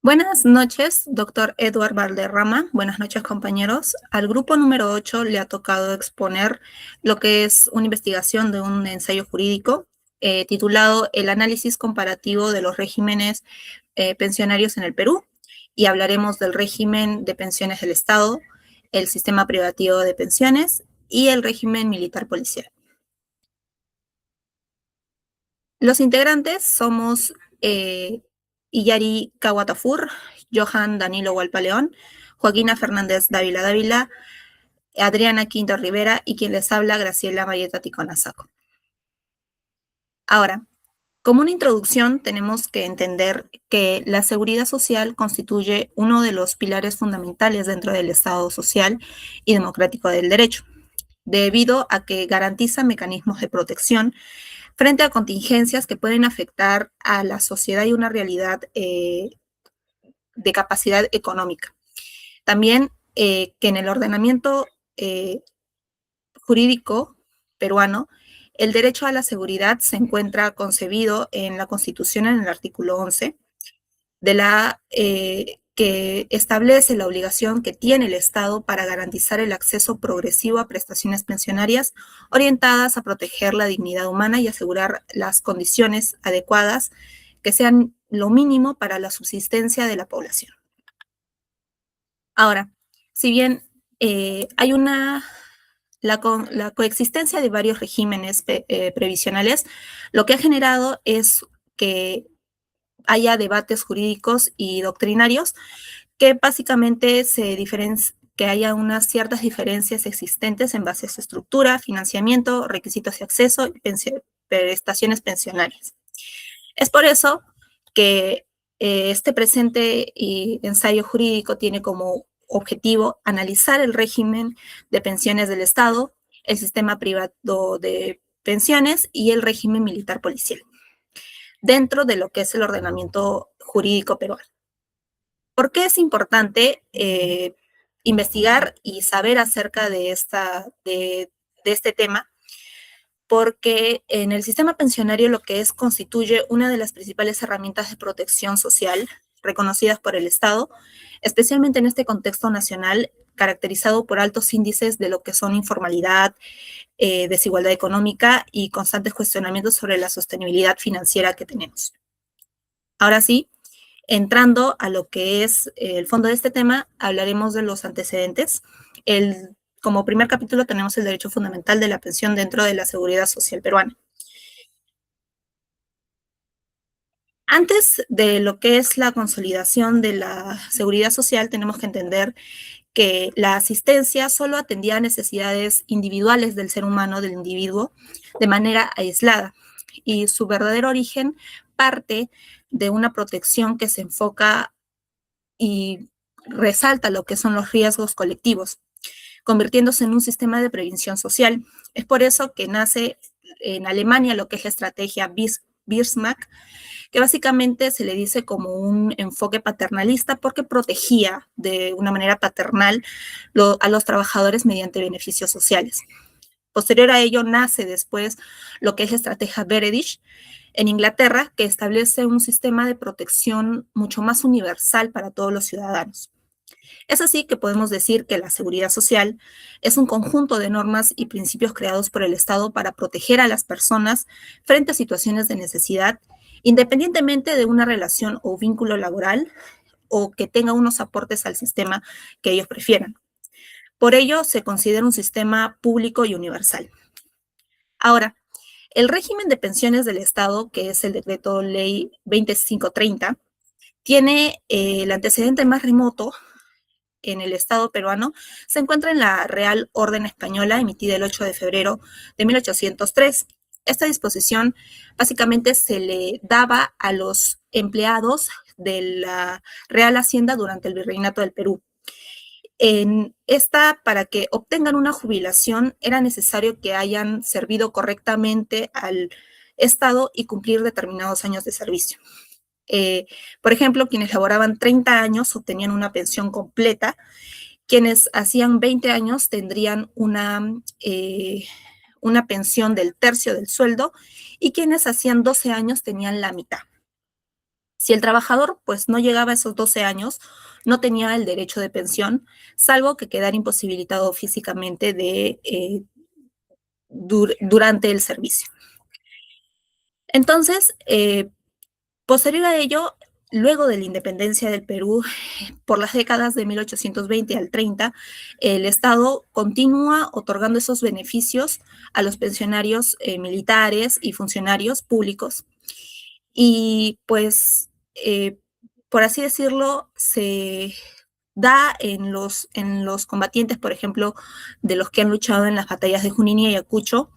Buenas noches, doctor Edward Valderrama. Buenas noches, compañeros. Al grupo número 8 le ha tocado exponer lo que es una investigación de un ensayo jurídico titulado El análisis comparativo de los regímenes pensionarios en el Perú, y hablaremos del régimen de pensiones del Estado, el sistema privativo de pensiones y el régimen militar policial. Los integrantes somos Iyari Kawatafur, Johan Danilo Hualpaleón, Joaquina Fernández Dávila Dávila, Adriana Quinto Rivera y quien les habla, Graciela Mayeta Ticonazaco. Ahora, como una introducción, tenemos que entender que la seguridad social constituye uno de los pilares fundamentales dentro del Estado social y democrático del derecho, debido a que garantiza mecanismos de protección frente a contingencias que pueden afectar a la sociedad y una realidad de capacidad económica. También que en el ordenamiento jurídico peruano, el derecho a la seguridad se encuentra concebido en la Constitución en el artículo 11, que establece la obligación que tiene el Estado para garantizar el acceso progresivo a prestaciones pensionarias orientadas a proteger la dignidad humana y asegurar las condiciones adecuadas que sean lo mínimo para la subsistencia de la población. Ahora, si bien hay la coexistencia de varios regímenes previsionales, lo que ha generado es que haya debates jurídicos y doctrinarios que básicamente que haya unas ciertas diferencias existentes en base a su estructura, financiamiento, requisitos de acceso y prestaciones pensionarias. Es por eso que este presente ensayo jurídico tiene como objetivo analizar el régimen de pensiones del Estado, el sistema privado de pensiones y el régimen militar policial, dentro de lo que es el ordenamiento jurídico peruano. ¿Por qué es importante investigar y saber acerca de este tema? Porque en el sistema pensionario lo que constituye una de las principales herramientas de protección social reconocidas por el Estado, especialmente en este contexto nacional caracterizado por altos índices de lo que son informalidad, desigualdad económica y constantes cuestionamientos sobre la sostenibilidad financiera que tenemos. Ahora sí, entrando a lo que es el fondo de este tema, hablaremos de los antecedentes. Como primer capítulo tenemos el derecho fundamental de la pensión dentro de la seguridad social peruana. Antes de lo que es la consolidación de la seguridad social, tenemos que entender que la asistencia solo atendía a necesidades individuales del ser humano, del individuo, de manera aislada, y su verdadero origen parte de una protección que se enfoca y resalta lo que son los riesgos colectivos, convirtiéndose en un sistema de prevención social. Es por eso que nace en Alemania lo que es la estrategia Bismarck, que básicamente se le dice como un enfoque paternalista porque protegía de una manera paternal a los trabajadores mediante beneficios sociales. Posterior a ello nace después lo que es la estrategia Meredith en Inglaterra, que establece un sistema de protección mucho más universal para todos los ciudadanos. Es así que podemos decir que la seguridad social es un conjunto de normas y principios creados por el Estado para proteger a las personas frente a situaciones de necesidad, independientemente de una relación o vínculo laboral o que tenga unos aportes al sistema que ellos prefieran. Por ello, se considera un sistema público y universal. Ahora, el régimen de pensiones del Estado, que es el Decreto Ley 2530, tiene el antecedente más remoto en el Estado peruano, se encuentra en la Real Orden Española, emitida el 8 de febrero de 1803. Esta disposición básicamente se le daba a los empleados de la Real Hacienda durante el Virreinato del Perú. En esta, para que obtengan una jubilación, era necesario que hayan servido correctamente al Estado y cumplir determinados años de servicio. Por ejemplo, quienes laboraban 30 años obtenían una pensión completa, quienes hacían 20 años tendrían una pensión del tercio del sueldo y quienes hacían 12 años tenían la mitad. Si el trabajador pues no llegaba a esos 12 años, no tenía el derecho de pensión, salvo que quedara imposibilitado físicamente durante el servicio. Entonces, posterior a ello, luego de la independencia del Perú, por las décadas de 1820 al 30, el Estado continúa otorgando esos beneficios a los pensionarios militares y funcionarios públicos. Y pues, por así decirlo, se da en los combatientes, por ejemplo, de los que han luchado en las batallas de Junín y Ayacucho,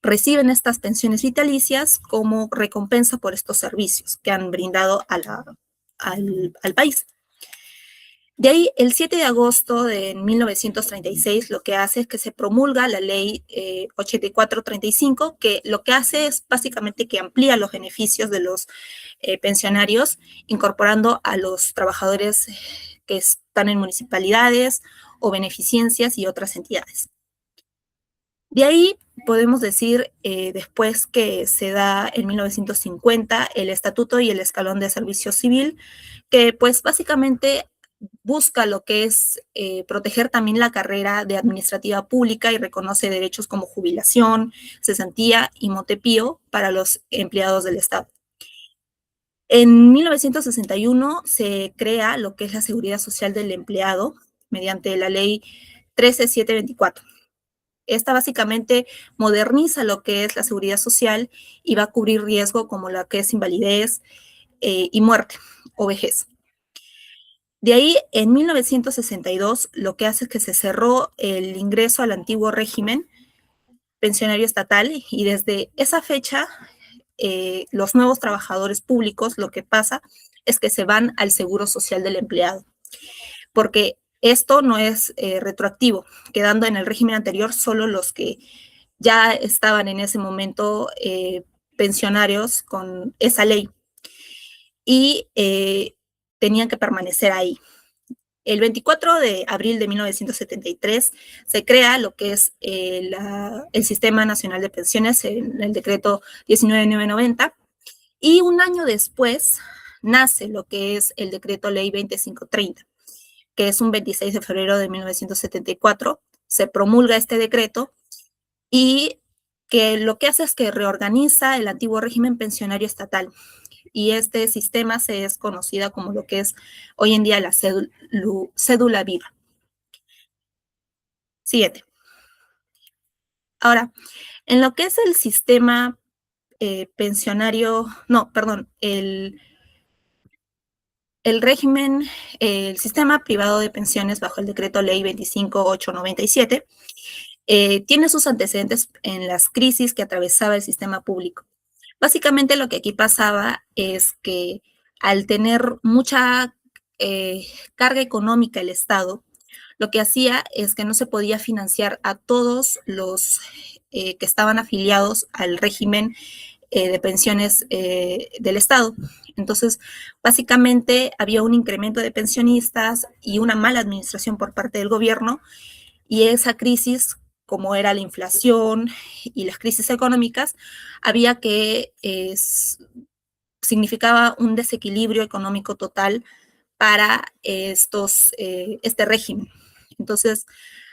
reciben estas pensiones vitalicias como recompensa por estos servicios que han brindado al país. De ahí, el 7 de agosto de 1936, lo que hace es que se promulga la ley 8435, que lo que hace es básicamente que amplía los beneficios de los pensionarios, incorporando a los trabajadores que están en municipalidades o beneficencias y otras entidades. De ahí podemos decir, después que se da en 1950 el Estatuto y el Escalón de Servicio Civil, que pues básicamente busca lo que es proteger también la carrera de administrativa pública y reconoce derechos como jubilación, cesantía y montepío para los empleados del Estado. En 1961 se crea lo que es la Seguridad Social del Empleado mediante la ley 13724. Esta básicamente moderniza lo que es la seguridad social y va a cubrir riesgo como la que es invalidez y muerte o vejez. De ahí, en 1962, lo que hace es que se cerró el ingreso al antiguo régimen pensionario estatal y desde esa fecha los nuevos trabajadores públicos lo que pasa es que se van al seguro social del empleado, porque esto no es retroactivo, quedando en el régimen anterior solo los que ya estaban en ese momento pensionarios con esa ley y tenían que permanecer ahí. El 24 de abril de 1973 se crea lo que es el Sistema Nacional de Pensiones, el decreto 19990, y un año después nace lo que es el decreto ley 2530, que es un 26 de febrero de 1974. Se promulga este decreto y que lo que hace es que reorganiza el antiguo régimen pensionario estatal. Y este sistema se es conocida como lo que es hoy en día la cédula viva. Siguiente. Ahora, en lo que es el sistema pensionario, no, perdón, el régimen, el sistema privado de pensiones bajo el decreto ley 25897, tiene sus antecedentes en las crisis que atravesaba el sistema público. Básicamente lo que aquí pasaba es que al tener mucha carga económica el Estado, lo que hacía es que no se podía financiar a todos los que estaban afiliados al régimen de pensiones del Estado. Entonces, básicamente había un incremento de pensionistas y una mala administración por parte del gobierno, y esa crisis, como era la inflación y las crisis económicas, había que significaba un desequilibrio económico total para este régimen. Entonces,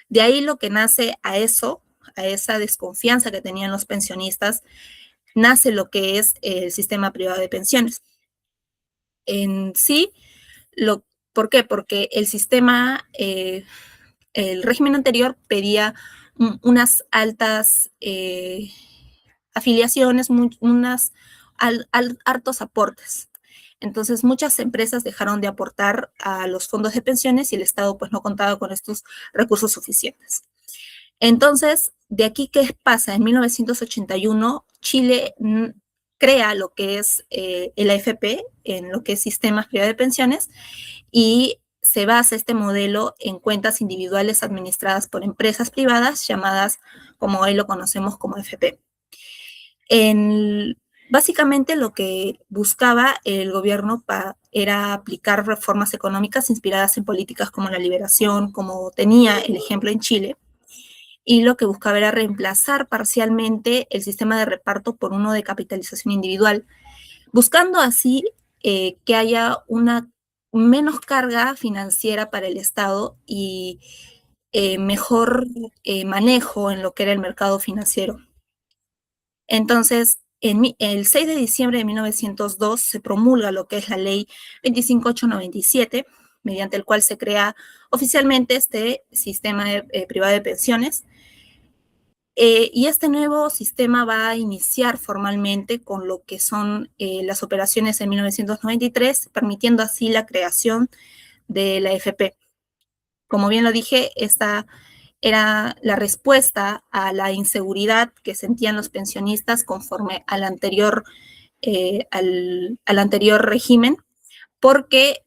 de ahí lo que nace a eso, a esa desconfianza que tenían los pensionistas, nace lo que es el sistema privado de pensiones. En sí, ¿por qué? Porque el sistema, el régimen anterior pedía unas altas afiliaciones, hartos aportes. Entonces, muchas empresas dejaron de aportar a los fondos de pensiones y el Estado pues no contaba con estos recursos suficientes. Entonces, de aquí, ¿qué pasa? En 1981, Chile crea lo que es el AFP, en lo que es Sistemas Privados de Pensiones, y se basa este modelo en cuentas individuales administradas por empresas privadas llamadas, como hoy lo conocemos como AFP. Básicamente lo que buscaba el gobierno era aplicar reformas económicas inspiradas en políticas como la liberación, como tenía el ejemplo en Chile, y lo que buscaba era reemplazar parcialmente el sistema de reparto por uno de capitalización individual, buscando así que haya una menos carga financiera para el Estado y mejor manejo en lo que era el mercado financiero. Entonces, el 6 de diciembre de 1902 se promulga lo que es la ley 25897, mediante el cual se crea oficialmente este sistema privado de pensiones. Y este nuevo sistema va a iniciar formalmente con lo que son las operaciones en 1993, permitiendo así la creación de la AFP. Como bien lo dije, esta era la respuesta a la inseguridad que sentían los pensionistas conforme al anterior régimen, porque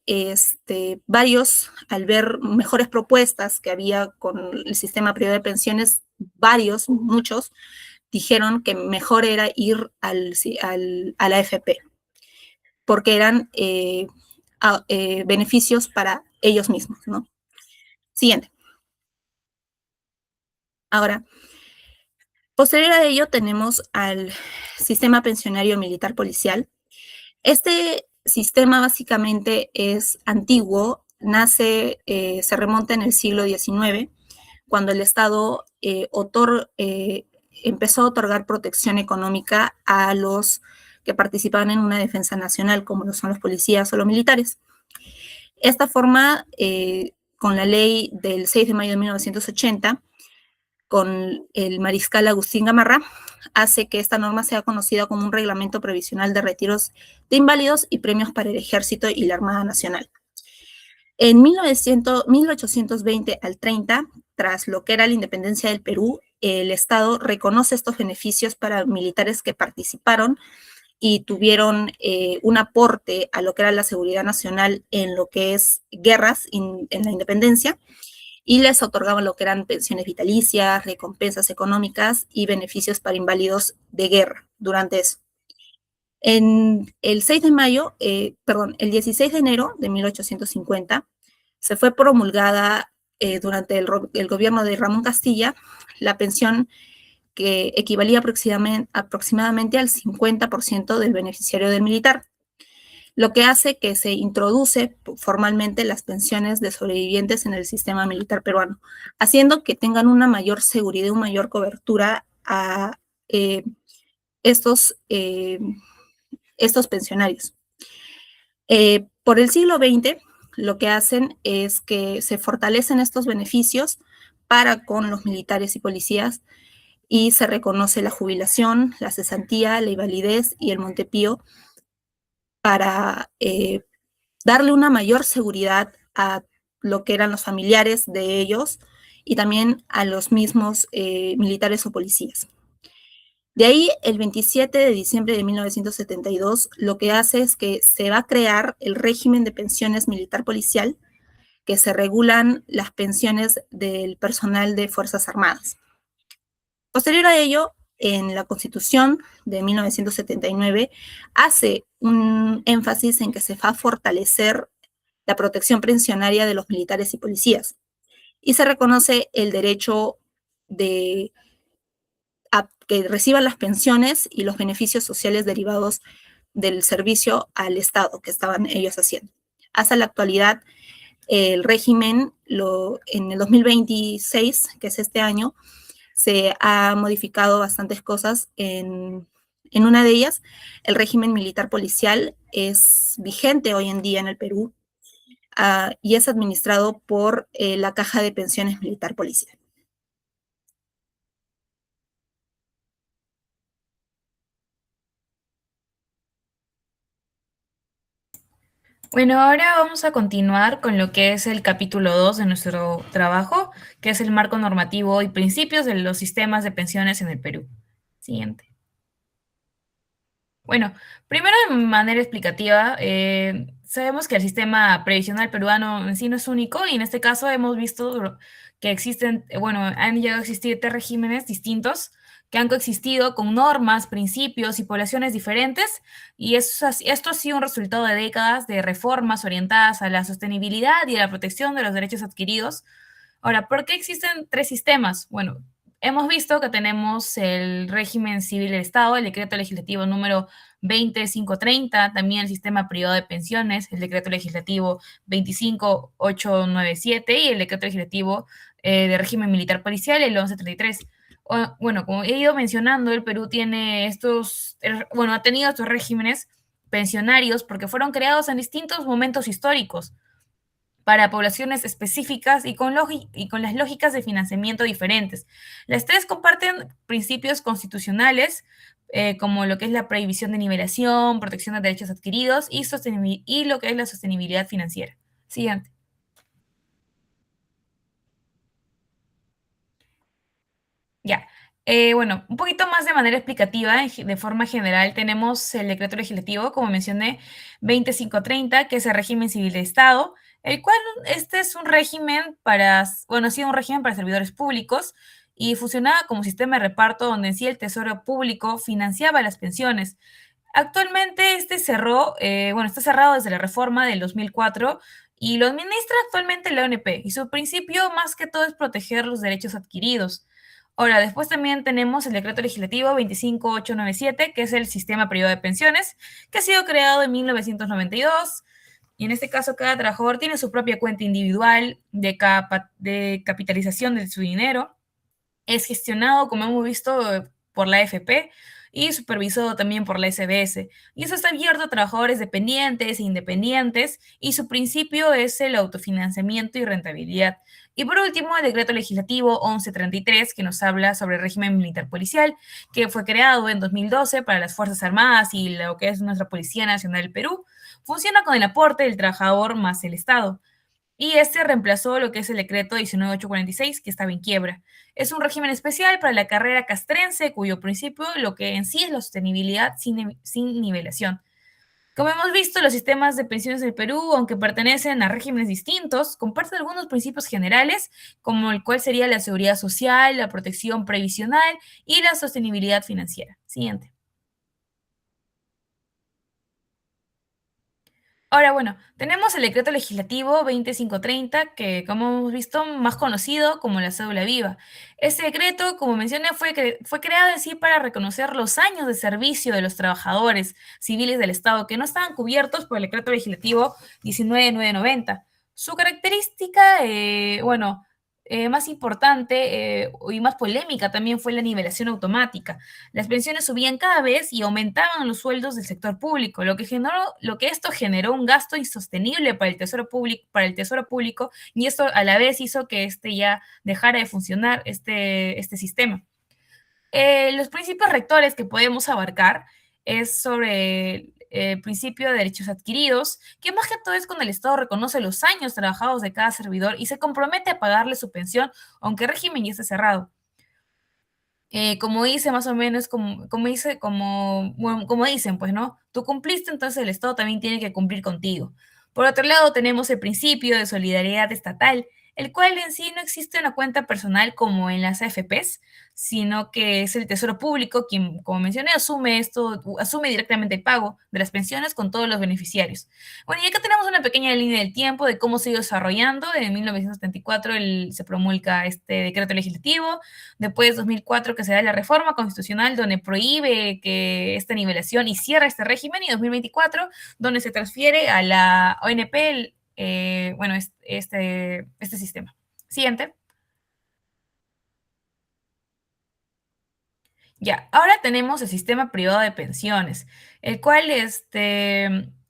varios, al ver mejores propuestas que había con el sistema privado de pensiones, muchos, dijeron que mejor era ir a la AFP, porque eran beneficios para ellos mismos, ¿no? Siguiente. Ahora, posterior a ello tenemos al sistema pensionario militar policial. Este sistema básicamente es antiguo, se remonta en el siglo XIX, cuando el Estado empezó a otorgar protección económica a los que participaban en una defensa nacional, como lo son los policías o los militares. Esta forma, con la ley del 6 de mayo de 1980, con el mariscal Agustín Gamarra, hace que esta norma sea conocida como un reglamento provisional de retiros de inválidos y premios para el Ejército y la Armada Nacional. En 1820 al 30, tras lo que era la independencia del Perú, el Estado reconoce estos beneficios para militares que participaron y tuvieron un aporte a lo que era la seguridad nacional en lo que es guerras en la independencia, y les otorgaban lo que eran pensiones vitalicias, recompensas económicas y beneficios para inválidos de guerra durante eso. El 16 de enero de 1850 se fue promulgada durante el gobierno de Ramón Castilla la pensión que equivalía aproximadamente al 50% del beneficiario del militar, lo que hace que se introduce formalmente las pensiones de sobrevivientes en el sistema militar peruano, haciendo que tengan una mayor seguridad y una mayor cobertura a estos pensionarios. Por el siglo XX, lo que hacen es que se fortalecen estos beneficios para con los militares y policías, y se reconoce la jubilación, la cesantía, la invalidez y el Montepío para darle una mayor seguridad a lo que eran los familiares de ellos y también a los mismos militares o policías. De ahí, el 27 de diciembre de 1972, lo que hace es que se va a crear el régimen de pensiones militar policial, que se regulan las pensiones del personal de Fuerzas Armadas. Posterior a ello, en la Constitución de 1979, hace un énfasis en que se va a fortalecer la protección pensionaria de los militares y policías, y se reconoce el derecho a que reciban las pensiones y los beneficios sociales derivados del servicio al Estado que estaban ellos haciendo. Hasta la actualidad, el régimen, en el 2026, que es este año, se ha modificado bastantes cosas. En una de ellas, el régimen militar policial es vigente hoy en día en el Perú, y es administrado por la Caja de Pensiones Militar Policial. Bueno, ahora vamos a continuar con lo que es el capítulo 2 de nuestro trabajo, que es el marco normativo y principios de los sistemas de pensiones en el Perú. Siguiente. Bueno, primero de manera explicativa, sabemos que el sistema previsional peruano en sí no es único, y en este caso hemos visto que existen, bueno, han llegado a existir tres regímenes distintos que han coexistido con normas, principios y poblaciones diferentes, y esto ha sido un resultado de décadas de reformas orientadas a la sostenibilidad y a la protección de los derechos adquiridos. Ahora, ¿por qué existen tres sistemas? Bueno, hemos visto que tenemos el régimen civil del Estado, el decreto legislativo número 20530, también el sistema privado de pensiones, el decreto legislativo 25897 y el decreto legislativo de régimen militar policial, el 1133. Bueno, como he ido mencionando, el Perú tiene ha tenido estos regímenes pensionarios porque fueron creados en distintos momentos históricos para poblaciones específicas y con las lógicas de financiamiento diferentes. Las tres comparten principios constitucionales, como lo que es la prohibición de nivelación, protección de derechos adquiridos y lo que es la sostenibilidad financiera. Siguiente. Ya. Bueno, un poquito más de manera explicativa, de forma general, tenemos el decreto legislativo, como mencioné, 2530, que es el régimen civil de Estado, el cual este es un régimen ha sido un régimen para servidores públicos y funcionaba como sistema de reparto donde en sí el Tesoro Público financiaba las pensiones. Actualmente está cerrado desde la reforma del 2004 y lo administra actualmente la ONP y su principio más que todo es proteger los derechos adquiridos. Ahora, después también tenemos el decreto legislativo 25897, que es el sistema privado de pensiones, que ha sido creado en 1992. Y en este caso, cada trabajador tiene su propia cuenta individual de capitalización de su dinero. Es gestionado, como hemos visto, por la AFP y supervisado también por la SBS. Y eso está abierto a trabajadores dependientes e independientes y su principio es el autofinanciamiento y rentabilidad. Y por último, el decreto legislativo 1133, que nos habla sobre el régimen militar policial, que fue creado en 2012 para las Fuerzas Armadas y lo que es nuestra Policía Nacional del Perú. Funciona con el aporte del trabajador más el Estado y este reemplazó lo que es el decreto 19846, que estaba en quiebra. Es un régimen especial para la carrera castrense, cuyo principio lo que en sí es la sostenibilidad sin nivelación. Como hemos visto, los sistemas de pensiones del Perú, aunque pertenecen a regímenes distintos, comparten algunos principios generales, como el cual sería la seguridad social, la protección previsional y la sostenibilidad financiera. Siguiente. Ahora, bueno, tenemos el decreto legislativo 20530, que como hemos visto, más conocido como la cédula viva. Este decreto, como mencioné, fue creado en sí para reconocer los años de servicio de los trabajadores civiles del Estado que no estaban cubiertos por el decreto legislativo 19990. Su característica, más importante y más polémica también fue la nivelación automática. Las pensiones subían cada vez y aumentaban los sueldos del sector público, lo que esto generó un gasto insostenible para el tesoro público, y esto a la vez hizo que este ya dejara de funcionar este sistema. Los principios rectores que podemos abarcar es sobre el principio de derechos adquiridos, que más que todo es cuando el Estado reconoce los años trabajados de cada servidor y se compromete a pagarle su pensión, aunque el régimen ya esté cerrado. Como dice más o menos, como dicen, pues, ¿no? Tú cumpliste, entonces el Estado también tiene que cumplir contigo. Por otro lado, tenemos el principio de solidaridad estatal, el cual en sí no existe una cuenta personal como en las AFPs, sino que es el Tesoro Público quien, como mencioné, asume directamente el pago de las pensiones con todos los beneficiarios. Bueno, y acá tenemos una pequeña línea del tiempo de cómo se ha ido desarrollando. En 1974 se promulga este decreto legislativo. Después, 2004, que se da la reforma constitucional donde prohíbe que esta nivelación y cierra este régimen, y 2024, donde se transfiere a la ONP este sistema. Siguiente. Ya, ahora tenemos el sistema privado de pensiones, el cual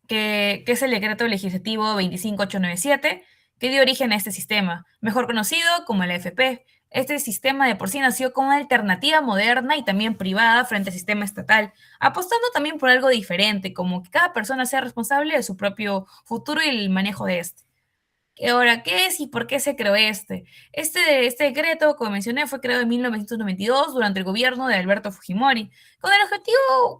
que es el decreto legislativo 25897, que dio origen a este sistema, mejor conocido como el AFP. Este sistema de por sí nació como una alternativa moderna y también privada frente al sistema estatal, apostando también por algo diferente, como que cada persona sea responsable de su propio futuro y el manejo de este. Ahora, ¿qué es y por qué se creó este? Este decreto, como mencioné, fue creado en 1992 durante el gobierno de Alberto Fujimori, con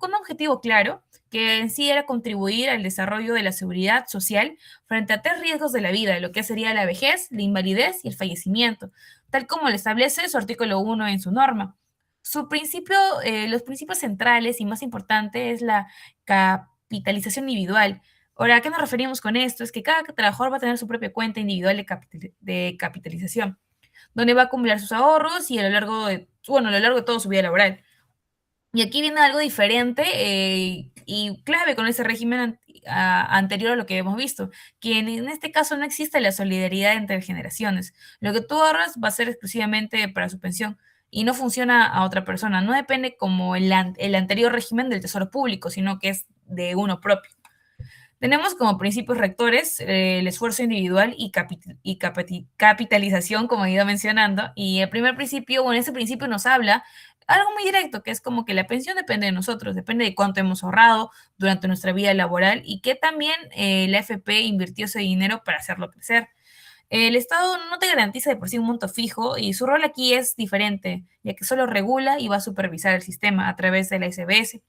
un objetivo claro, que en sí era contribuir al desarrollo de la seguridad social frente a tres riesgos de la vida, lo que sería la vejez, la invalidez y el fallecimiento, tal como lo establece su artículo 1 en su norma. Los principios centrales y más importante es la capitalización individual. Ahora, ¿a qué nos referimos con esto? Es que cada trabajador va a tener su propia cuenta individual de capitalización, donde va a acumular sus ahorros y a lo largo de toda su vida laboral. Y aquí viene algo diferente y clave con ese régimen anterior a lo que hemos visto, que en este caso no existe la solidaridad entre generaciones. Lo que tú ahorras va a ser exclusivamente para su pensión y no funciona a otra persona. No depende como el anterior régimen del tesoro público, sino que es de uno propio. Tenemos como principios rectores el esfuerzo individual y capitalización, como he ido mencionando. Y el primer principio, bueno, ese principio nos habla algo muy directo, que es como que la pensión depende de nosotros, depende de cuánto hemos ahorrado durante nuestra vida laboral y que también la AFP invirtió ese dinero para hacerlo crecer. El Estado no te garantiza de por sí un monto fijo y su rol aquí es diferente, ya que solo regula y va a supervisar el sistema a través de la SBS.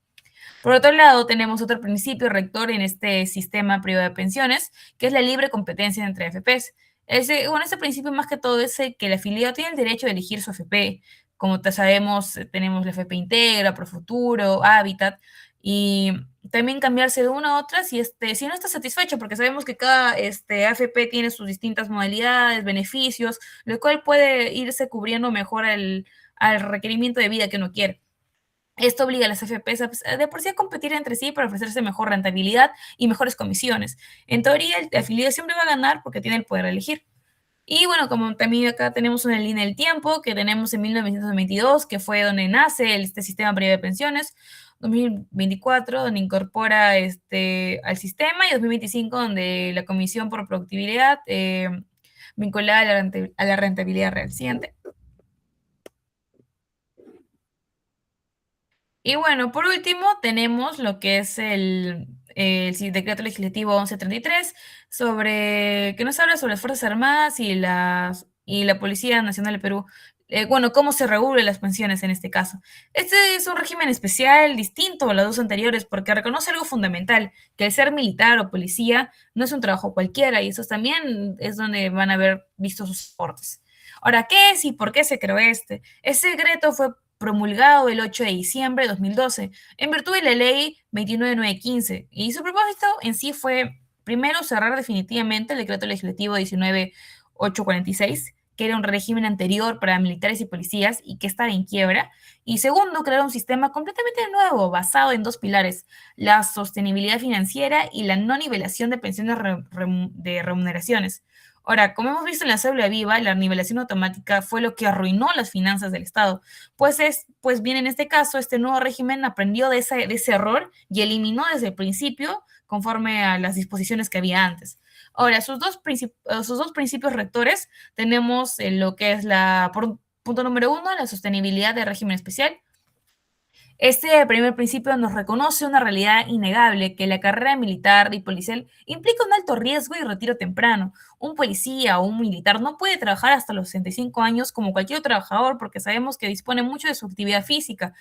Por otro lado, tenemos otro principio rector en este sistema privado de pensiones, que es la libre competencia entre AFPs. Este principio más que todo es el que el afiliado tiene el derecho de elegir su AFP. Como te sabemos, tenemos la AFP Integra, Profuturo, Habitat, y también cambiarse de una a otra si no está satisfecho, porque sabemos que cada AFP tiene sus distintas modalidades, beneficios, lo cual puede irse cubriendo mejor al requerimiento de vida que uno quiere. Esto obliga a las AFPs de por sí a competir entre sí para ofrecerse mejor rentabilidad y mejores comisiones. En teoría, el afiliado siempre va a ganar porque tiene el poder de elegir. Y bueno, como también acá tenemos una línea del tiempo que tenemos en 1922, que fue donde nace este sistema privado de pensiones, 2024, donde incorpora al sistema, y 2025, donde la Comisión por Productividad vinculada a la rentabilidad real. Siguiente. Y bueno, por último, tenemos lo que es el decreto legislativo 1133 que nos habla sobre las Fuerzas Armadas y la Policía Nacional de Perú. Bueno, cómo se regulan las pensiones en este caso. Este es un régimen especial, distinto a los dos anteriores, porque reconoce algo fundamental, que el ser militar o policía no es un trabajo cualquiera, y eso también es donde van a haber visto sus aportes. Ahora, ¿qué es y por qué se creó este? Ese decreto fue promulgado el 8 de diciembre de 2012, en virtud de la ley 29915, y su propósito en sí fue, primero, cerrar definitivamente el decreto legislativo 19846, que era un régimen anterior para militares y policías y que estaba en quiebra, y segundo, crear un sistema completamente nuevo, basado en dos pilares: la sostenibilidad financiera y la no nivelación de pensiones de remuneraciones. Ahora, como hemos visto en la cédula viva, la nivelación automática fue lo que arruinó las finanzas del Estado. Pues bien, en este caso, este nuevo régimen aprendió de ese error y eliminó desde el principio conforme a las disposiciones que había antes. Ahora, sus dos principios rectores tenemos lo que es por punto número uno, la sostenibilidad del régimen especial. Este primer principio nos reconoce una realidad innegable, que la carrera militar y policial implica un alto riesgo y retiro temprano. Un policía o un militar no puede trabajar hasta los 65 años como cualquier otro trabajador, porque sabemos que dispone mucho de su actividad física.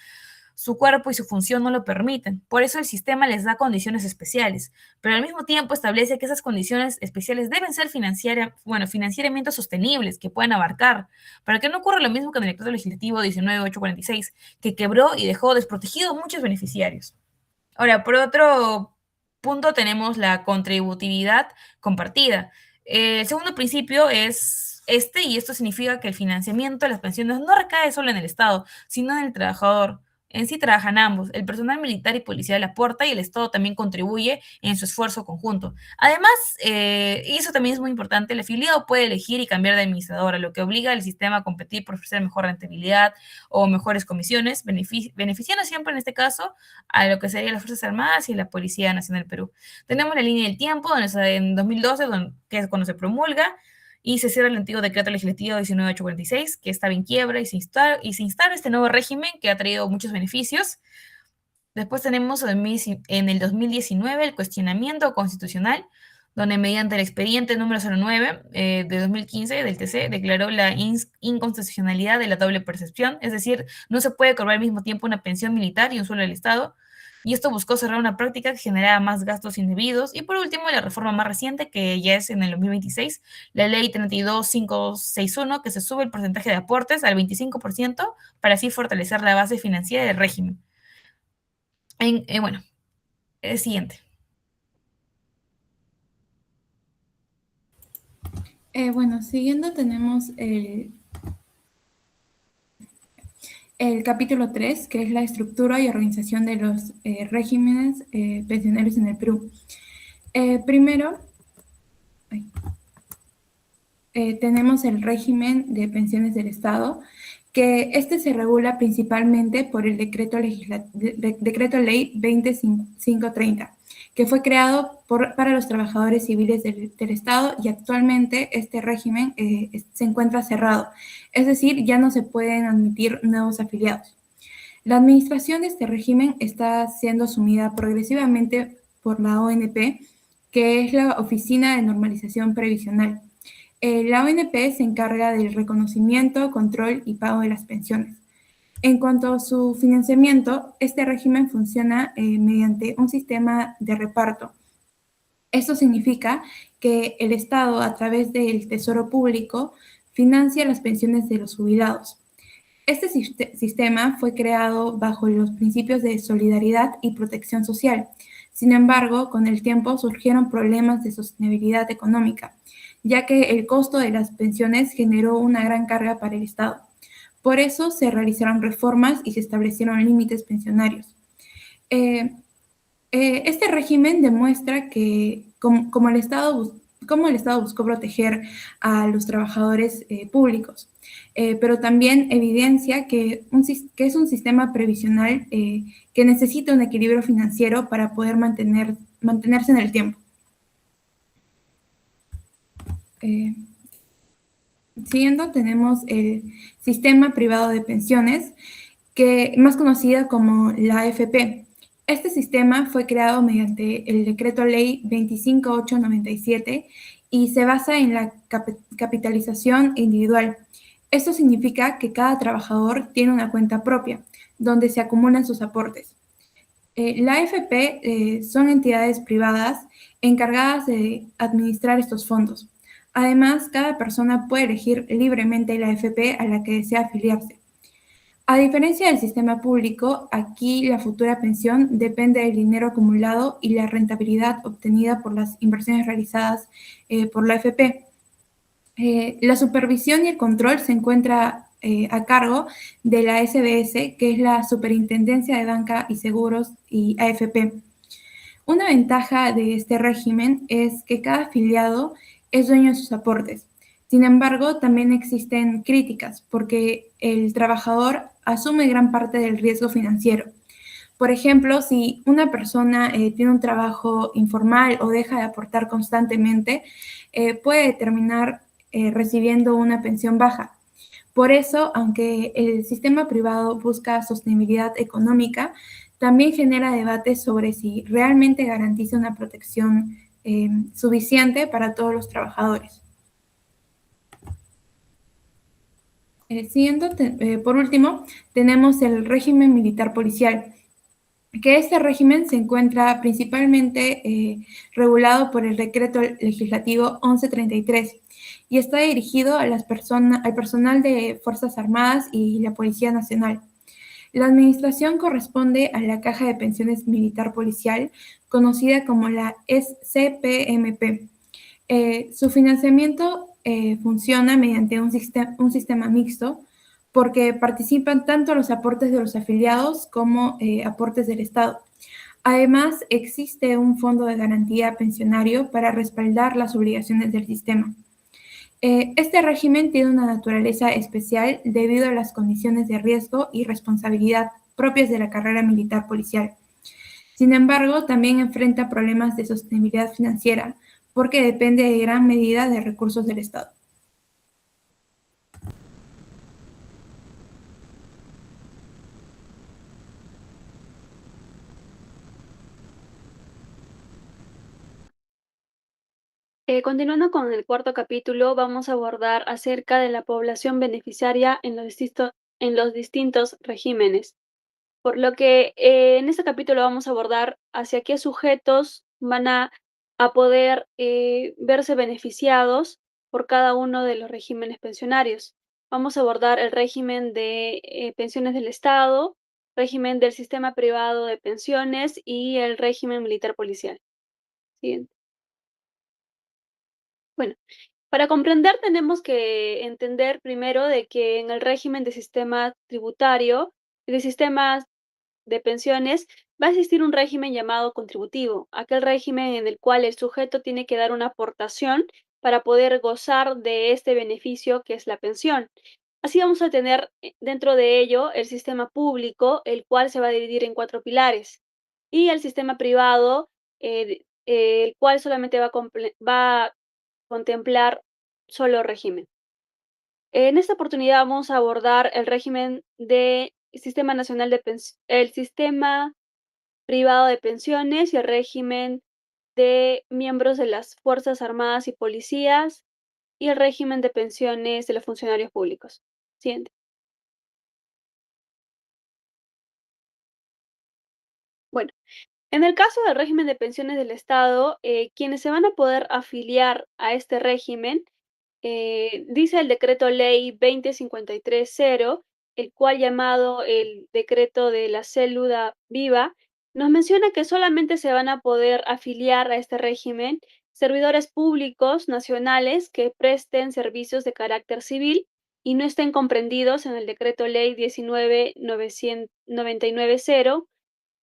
Su cuerpo y su función no lo permiten. Por eso el sistema les da condiciones especiales, pero al mismo tiempo establece que esas condiciones especiales deben ser financieramente sostenibles, que puedan abarcar, para que no ocurra lo mismo que en el decreto legislativo 19846, que quebró y dejó desprotegidos muchos beneficiarios. Ahora, por otro punto, tenemos la contributividad compartida. El segundo principio es y esto significa que el financiamiento de las pensiones no recae solo en el Estado, sino en el trabajador. En sí trabajan ambos. El personal militar y policial aporta y el Estado también contribuye en su esfuerzo conjunto. Además, y eso también es muy importante, el afiliado puede elegir y cambiar de administradora, lo que obliga al sistema a competir por ofrecer mejor rentabilidad o mejores comisiones, beneficiando siempre en este caso a lo que serían las Fuerzas Armadas y la Policía Nacional del Perú. Tenemos la línea del tiempo, donde en 2012, que es cuando se promulga, y se cierra el antiguo decreto legislativo 19846, que estaba en quiebra, y se instala este nuevo régimen que ha traído muchos beneficios. Después tenemos en el 2019 el cuestionamiento constitucional, donde mediante el expediente número 09 de 2015 del TC declaró la inconstitucionalidad de la doble percepción, es decir, no se puede cobrar al mismo tiempo una pensión militar y un sueldo del Estado, y esto buscó cerrar una práctica que generaba más gastos indebidos. Y por último, la reforma más reciente, que ya es en el 2026, la ley 32561, que se sube el porcentaje de aportes al 25% para así fortalecer la base financiera del régimen. Bueno, el siguiente. Bueno, siguiendo tenemos el capítulo 3, que es la estructura y organización de los regímenes pensionarios en el Perú. Primero, tenemos el régimen de pensiones del Estado, que este se regula principalmente por el decreto ley 2530, que fue creado para los trabajadores civiles del Estado, y actualmente este régimen se encuentra cerrado, es decir, ya no se pueden admitir nuevos afiliados. La administración de este régimen está siendo asumida progresivamente por la ONP, que es la Oficina de Normalización Previsional. La ONP se encarga del reconocimiento, control y pago de las pensiones. En cuanto a su financiamiento, este régimen funciona mediante un sistema de reparto. Esto significa que el Estado, a través del Tesoro Público, financia las pensiones de los jubilados. Este sistema fue creado bajo los principios de solidaridad y protección social. Sin embargo, con el tiempo surgieron problemas de sostenibilidad económica, ya que el costo de las pensiones generó una gran carga para el Estado. Por eso se realizaron reformas y se establecieron límites pensionarios. Este régimen demuestra que como el Estado buscó proteger a los trabajadores públicos, pero también evidencia que es un sistema previsional que necesita un equilibrio financiero para poder mantenerse en el tiempo. Siguiendo, tenemos el sistema privado de pensiones, que más conocida como la AFP. Este sistema fue creado mediante el decreto ley 25897 y se basa en la capitalización individual. Esto significa que cada trabajador tiene una cuenta propia, donde se acumulan sus aportes. La AFP son entidades privadas encargadas de administrar estos fondos. Además, cada persona puede elegir libremente la AFP a la que desea afiliarse. A diferencia del sistema público, aquí la futura pensión depende del dinero acumulado y la rentabilidad obtenida por las inversiones realizadas por la AFP. La supervisión y el control se encuentra a cargo de la SBS, que es la Superintendencia de Banca y Seguros y AFP. Una ventaja de este régimen es que cada afiliado es dueño de sus aportes. Sin embargo, también existen críticas porque el trabajador asume gran parte del riesgo financiero. Por ejemplo, si una persona tiene un trabajo informal o deja de aportar constantemente, puede terminar recibiendo una pensión baja. Por eso, aunque el sistema privado busca sostenibilidad económica, también genera debates sobre si realmente garantiza una protección suficiente para todos los trabajadores. Siguiendo, por último, tenemos el régimen militar policial, que este régimen se encuentra principalmente regulado por el Decreto Legislativo 1133 y está dirigido a al personal de Fuerzas Armadas y la Policía Nacional. La administración corresponde a la Caja de Pensiones Militar Policial, conocida como la SCPMP. Su financiamiento funciona mediante un sistema mixto, porque participan tanto los aportes de los afiliados como aportes del Estado. Además, existe un fondo de garantía pensionario para respaldar las obligaciones del sistema. Este régimen tiene una naturaleza especial debido a las condiciones de riesgo y responsabilidad propias de la carrera militar policial. Sin embargo, también enfrenta problemas de sostenibilidad financiera, porque depende de gran medida de recursos del Estado. Continuando con el cuarto capítulo, vamos a abordar acerca de la población beneficiaria en los distintos regímenes. Por lo que en este capítulo vamos a abordar hacia qué sujetos van a poder verse beneficiados por cada uno de los regímenes pensionarios. Vamos a abordar el régimen de pensiones del Estado, régimen del sistema privado de pensiones y el régimen militar policial. Siguiente. Bueno, Para comprender tenemos que entender primero de que en el régimen de sistema tributario y de sistemas de pensiones va a existir un régimen llamado contributivo, aquel régimen en el cual el sujeto tiene que dar una aportación para poder gozar de este beneficio que es la pensión. Así vamos a tener dentro de ello el sistema público, el cual se va a dividir en 4 pilares, y el sistema privado, el cual solamente va a contemplar solo régimen. En esta oportunidad vamos a abordar el régimen de Sistema Nacional de el sistema privado de pensiones y el régimen de miembros de las Fuerzas Armadas y Policías y el régimen de pensiones de los funcionarios públicos. Siguiente. Bueno, en el caso del régimen de pensiones del Estado, quienes se van a poder afiliar a este régimen, dice el decreto ley 20530, el cual llamado el decreto de la célula viva, nos menciona que solamente se van a poder afiliar a este régimen servidores públicos nacionales que presten servicios de carácter civil y no estén comprendidos en el decreto ley 19990,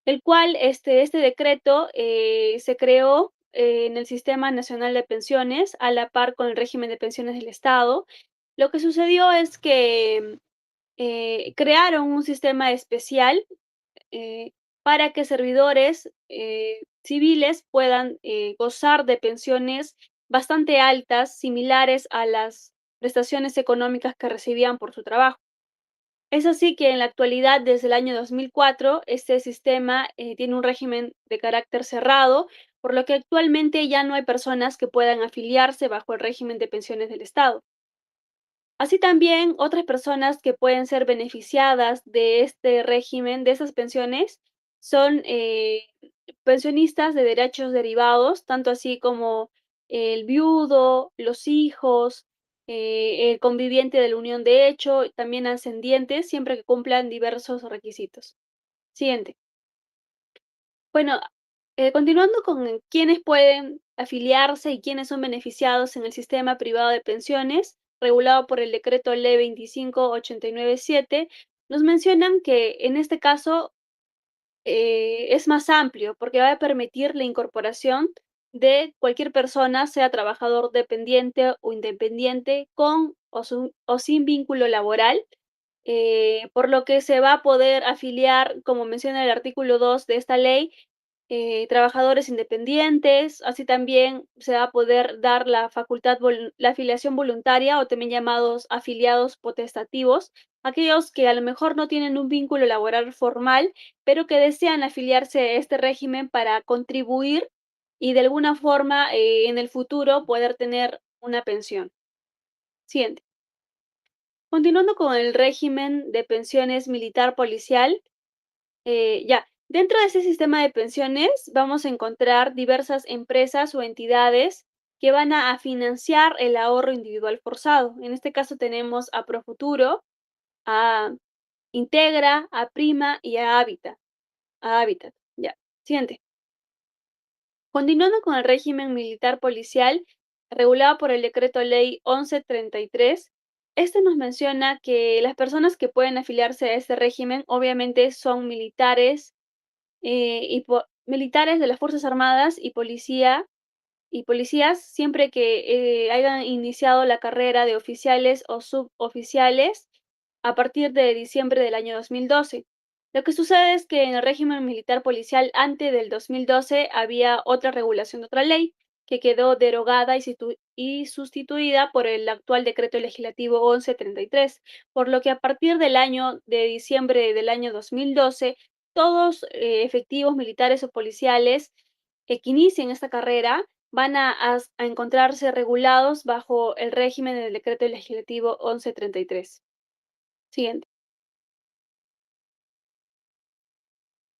el cual este decreto se creó en el Sistema Nacional de Pensiones a la par con el régimen de pensiones del Estado. Lo que sucedió es que crearon un sistema especial para que servidores civiles puedan gozar de pensiones bastante altas, similares a las prestaciones económicas que recibían por su trabajo. Es así que en la actualidad, desde el año 2004, este sistema tiene un régimen de carácter cerrado, por lo que actualmente ya no hay personas que puedan afiliarse bajo el régimen de pensiones del Estado. Así también, otras personas que pueden ser beneficiadas de este régimen, de esas pensiones, son pensionistas de derechos derivados, tanto así como el viudo, los hijos, el conviviente de la unión de hecho, también ascendientes, siempre que cumplan diversos requisitos. Siguiente. Bueno, continuando con quiénes pueden afiliarse y quiénes son beneficiados en el sistema privado de pensiones, regulado por el decreto ley 25897, nos mencionan que en este caso es más amplio porque va a permitir la incorporación de cualquier persona, sea trabajador dependiente o independiente, con o sin vínculo laboral, por lo que se va a poder afiliar, como menciona el artículo 2 de esta ley, trabajadores independientes, así también se va a poder dar la la afiliación voluntaria o también llamados afiliados potestativos, aquellos que a lo mejor no tienen un vínculo laboral formal, pero que desean afiliarse a este régimen para contribuir y de alguna forma en el futuro poder tener una pensión. Siguiente. Continuando con el régimen de pensiones militar policial, dentro de ese sistema de pensiones vamos a encontrar diversas empresas o entidades que van a financiar el ahorro individual forzado. En este caso tenemos a Profuturo, a Integra, a Prima y a Habitat. Ya, siguiente. Continuando con el régimen militar policial, regulado por el decreto ley 1133, este nos menciona que las personas que pueden afiliarse a este régimen obviamente son militares militares de las Fuerzas Armadas y policías siempre que hayan iniciado la carrera de oficiales o suboficiales a partir de diciembre del año 2012. Lo que sucede es que en el régimen militar policial antes del 2012 había otra regulación de otra ley que quedó derogada y sustituida por el actual decreto legislativo 1133, por lo que a partir del año de diciembre del año 2012, todos efectivos militares o policiales que inicien esta carrera van a encontrarse regulados bajo el régimen del decreto legislativo 1133. Siguiente.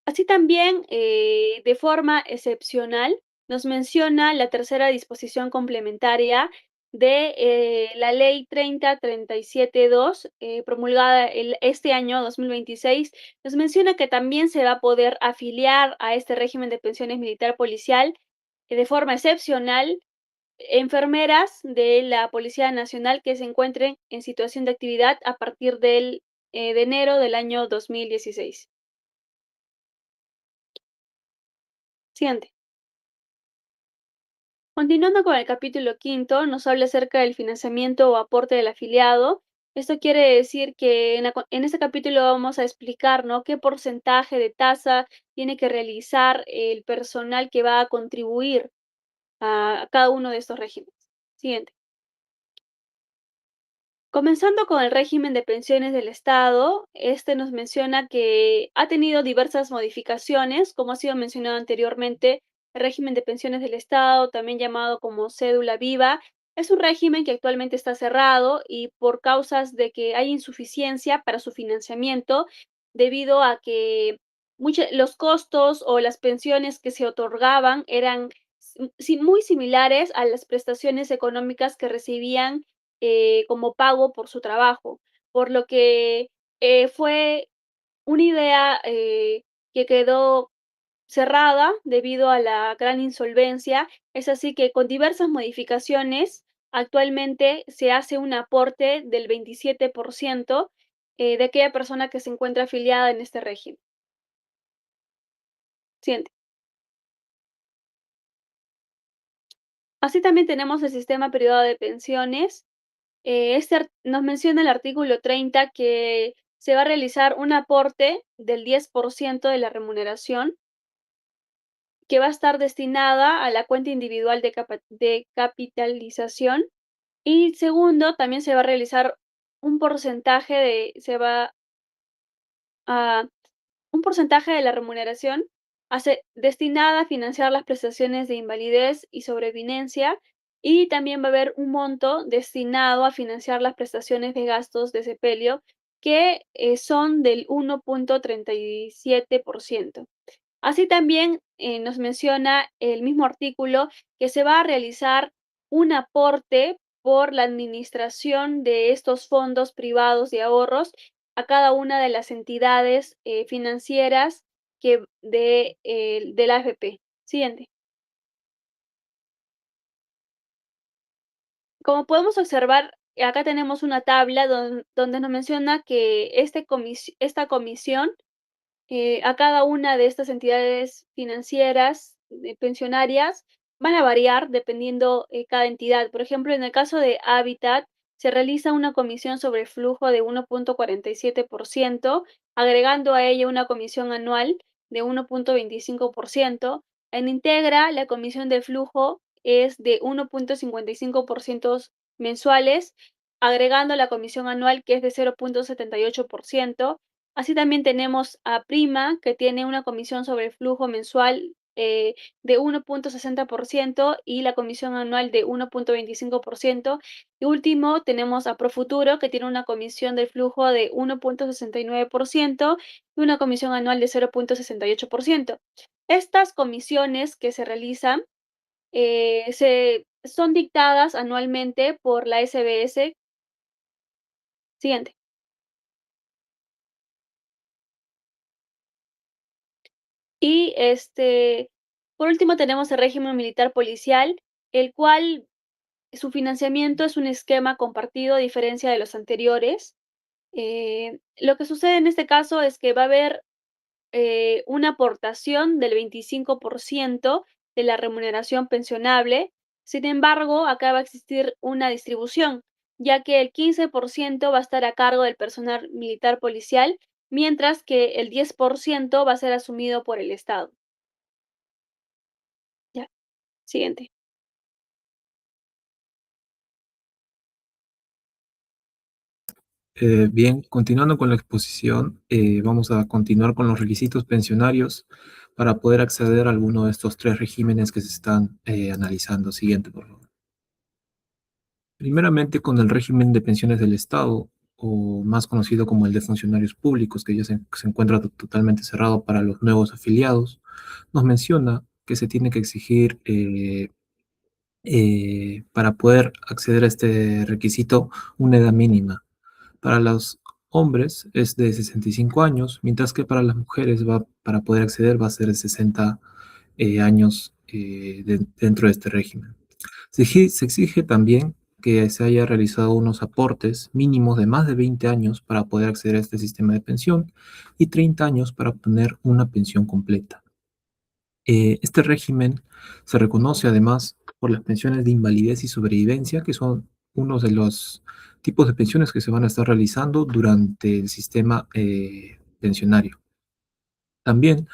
Así también, de forma excepcional, nos menciona la tercera disposición complementaria de la Ley 3037-2, promulgada este año 2026, nos menciona que también se va a poder afiliar a este régimen de pensiones militar policial de forma excepcional enfermeras de la Policía Nacional que se encuentren en situación de actividad a partir de enero del año 2016. Siguiente. Continuando con el capítulo quinto, nos habla acerca del financiamiento o aporte del afiliado. Esto quiere decir que en este capítulo vamos a explicar, ¿no?, qué porcentaje de tasa tiene que realizar el personal que va a contribuir a cada uno de estos regímenes. Siguiente. Comenzando con el régimen de pensiones del Estado, este nos menciona que ha tenido diversas modificaciones, como ha sido mencionado anteriormente. El régimen de pensiones del Estado, también llamado como cédula viva, es un régimen que actualmente está cerrado y por causas de que hay insuficiencia para su financiamiento, debido a que los costos o las pensiones que se otorgaban eran muy similares a las prestaciones económicas que recibían como pago por su trabajo, por lo que fue una idea que quedó cerrada debido a la gran insolvencia. Es así que con diversas modificaciones, actualmente se hace un aporte del 27% de aquella persona que se encuentra afiliada en este régimen. Siguiente. Así también tenemos el sistema privado de pensiones. Nos menciona el artículo 30 que se va a realizar un aporte del 10% de la remuneración que va a estar destinada a la cuenta individual de capitalización. Y segundo, también se va a realizar un porcentaje a un porcentaje de la remuneración destinada a financiar las prestaciones de invalidez y sobrevivencia, y también va a haber un monto destinado a financiar las prestaciones de gastos de sepelio, que son del 1.37%. Así también nos menciona el mismo artículo que se va a realizar un aporte por la administración de estos fondos privados de ahorros a cada una de las entidades financieras de la AFP. Siguiente. Como podemos observar, acá tenemos una tabla donde nos menciona que esta comisión a cada una de estas entidades financieras pensionarias van a variar dependiendo cada entidad. Por ejemplo, en el caso de Habitat, se realiza una comisión sobre flujo de 1.47%, agregando a ella una comisión anual de 1.25%. En Integra, la comisión de flujo es de 1.55% mensuales, agregando la comisión anual que es de 0.78%. Así también tenemos a Prima, que tiene una comisión sobre el flujo mensual de 1.60% y la comisión anual de 1.25%. Y último, tenemos a Profuturo, que tiene una comisión del flujo de 1.69% y una comisión anual de 0.68%. Estas comisiones que se realizan son dictadas anualmente por la SBS. Siguiente. Y por último tenemos el régimen militar policial, el cual su financiamiento es un esquema compartido a diferencia de los anteriores. Lo que sucede en este caso es que va a haber una aportación del 25% de la remuneración pensionable. Sin embargo, acá va a existir una distribución, ya que el 15% va a estar a cargo del personal militar policial, mientras que el 10% va a ser asumido por el Estado. Ya, siguiente. Bien, continuando con la exposición, vamos a continuar con los requisitos pensionarios para poder acceder a alguno de estos tres regímenes que se están analizando. Siguiente, por favor. Primeramente, con el régimen de pensiones del Estado, o más conocido como el de funcionarios públicos, que ya se encuentra totalmente cerrado para los nuevos afiliados, nos menciona que se tiene que exigir para poder acceder a este requisito una edad mínima. Para los hombres es de 65 años, mientras que para las mujeres para poder acceder va a ser de 60 años dentro de este régimen. Se exige también que se haya realizado unos aportes mínimos de más de 20 años para poder acceder a este sistema de pensión y 30 años para obtener una pensión completa. Este régimen se reconoce además por las pensiones de invalidez y sobrevivencia, que son unos de los tipos de pensiones que se van a estar realizando durante el sistema pensionario. También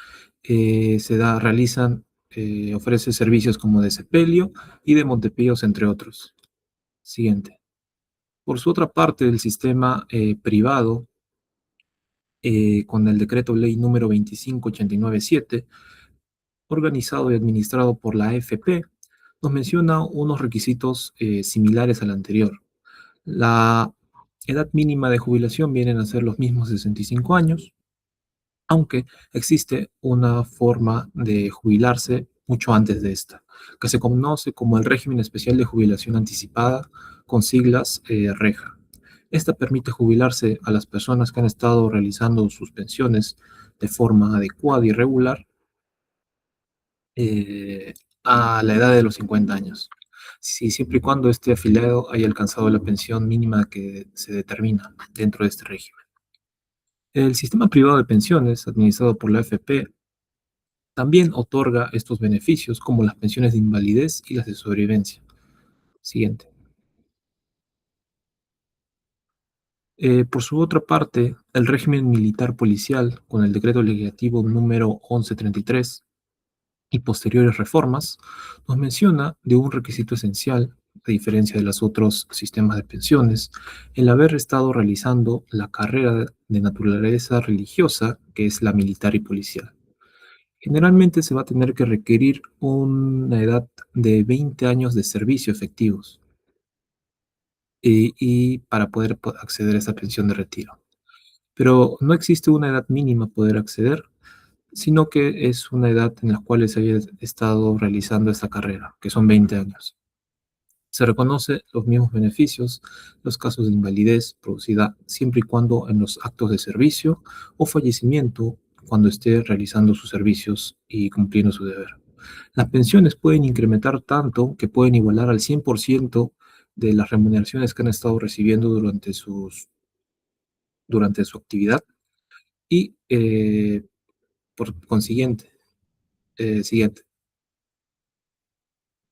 ofrece servicios como de sepelio y de Montepíos, entre otros. Siguiente. Por su otra parte, el sistema privado, con el decreto ley número 25897, organizado y administrado por la AFP, nos menciona unos requisitos similares al anterior. La edad mínima de jubilación vienen a ser los mismos 65 años, aunque existe una forma de jubilarse mucho antes de esta, que se conoce como el régimen especial de jubilación anticipada, con siglas REJA. Esta permite jubilarse a las personas que han estado realizando sus pensiones de forma adecuada y regular eh, a la edad de los 50 años, siempre y cuando este afiliado haya alcanzado la pensión mínima que se determina dentro de este régimen. El sistema privado de pensiones, administrado por la AFP, también otorga estos beneficios como las pensiones de invalidez y las de sobrevivencia. Siguiente. Por su otra parte, el régimen militar policial, con el decreto legislativo número 1133 y posteriores reformas, nos menciona de un requisito esencial, a diferencia de los otros sistemas de pensiones, el haber estado realizando la carrera de naturaleza religiosa, que es la militar y policial. Generalmente se va a tener que requerir una edad de 20 años de servicio efectivos y para poder acceder a esa pensión de retiro. Pero no existe una edad mínima poder acceder, sino que es una edad en la cual se haya estado realizando esta carrera, que son 20 años. Se reconoce los mismos beneficios, los casos de invalidez producida siempre y cuando en los actos de servicio o fallecimiento cuando esté realizando sus servicios y cumpliendo su deber. Las pensiones pueden incrementar tanto que pueden igualar al 100% de las remuneraciones que han estado recibiendo durante su actividad y por consiguiente, siguiente.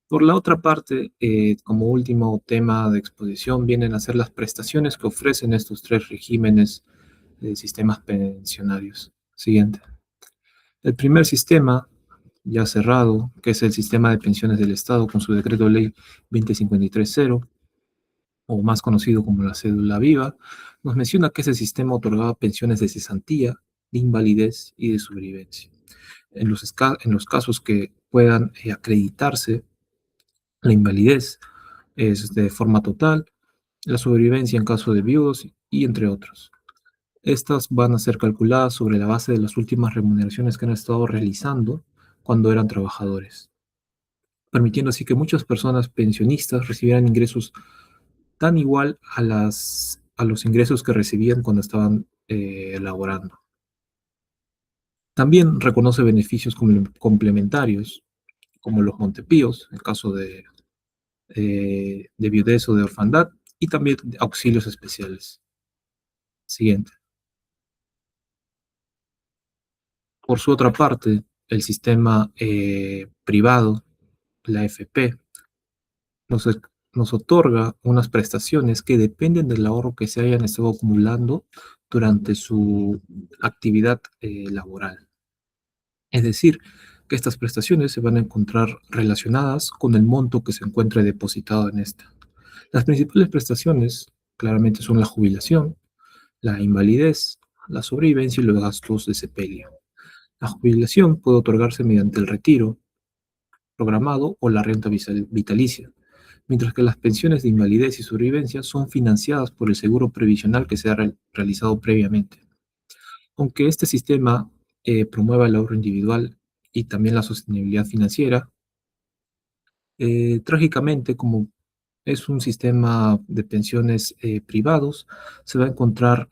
Por la otra parte, como último tema de exposición, vienen a ser las prestaciones que ofrecen estos tres regímenes de sistemas pensionarios. Siguiente. El primer sistema, ya cerrado, que es el sistema de pensiones del Estado con su decreto ley 20530, o más conocido como la cédula viva, nos menciona que ese sistema otorgaba pensiones de cesantía, de invalidez y de sobrevivencia. En los casos que puedan acreditarse la invalidez es de forma total, la sobrevivencia en caso de viudos y entre otros. Estas van a ser calculadas sobre la base de las últimas remuneraciones que han estado realizando cuando eran trabajadores, permitiendo así que muchas personas pensionistas recibieran ingresos tan igual a los ingresos que recibían cuando estaban laborando. También reconoce beneficios complementarios, como los Montepíos, en caso de viudez o de orfandad, y también auxilios especiales. Siguiente. Por su otra parte, el sistema privado, la FP, nos, nos otorga unas prestaciones que dependen del ahorro que se hayan estado acumulando durante su actividad laboral. Es decir, que estas prestaciones se van a encontrar relacionadas con el monto que se encuentre depositado en esta. Las principales prestaciones claramente son la jubilación, la invalidez, la sobrevivencia y los gastos de sepelio. La jubilación puede otorgarse mediante el retiro programado o la renta vitalicia, mientras que las pensiones de invalidez y sobrevivencia son financiadas por el seguro previsional que se ha realizado previamente. Aunque este sistema promueva el ahorro individual y también la sostenibilidad financiera, trágicamente, como es un sistema de pensiones privados, se va a encontrar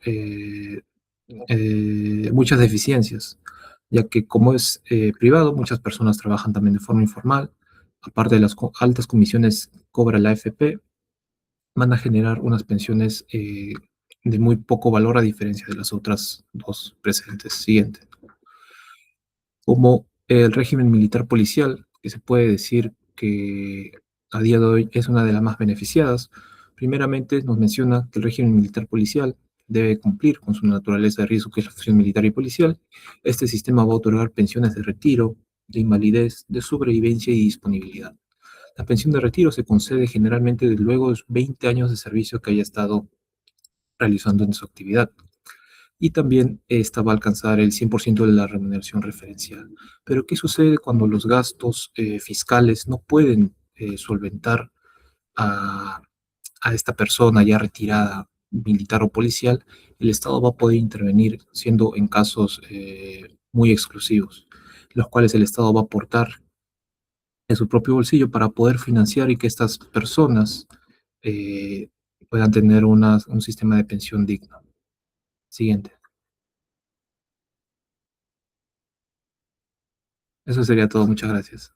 muchas deficiencias, ya que como es privado, muchas personas trabajan también de forma informal aparte de las altas comisiones que cobra la AFP, van a generar unas pensiones de muy poco valor a diferencia de las otras dos presentes. Siguiente. Como el régimen militar policial, que se puede decir que a día de hoy es una de las más beneficiadas, primeramente nos menciona que el régimen militar policial debe cumplir con su naturaleza de riesgo, que es la función militar y policial. Este sistema va a otorgar pensiones de retiro, de invalidez, de sobrevivencia y disponibilidad. La pensión de retiro se concede generalmente luego de 20 años de servicio que haya estado realizando en su actividad. Y también esta va a alcanzar el 100% de la remuneración referencial. Pero ¿qué sucede cuando los gastos fiscales no pueden solventar a, a esta persona ya retirada, militar o policial? El Estado va a poder intervenir, siendo en casos muy exclusivos, los cuales el Estado va a aportar de su propio bolsillo para poder financiar y que estas personas eh, puedan tener un sistema de pensión digno. Siguiente. Eso sería todo. Muchas gracias.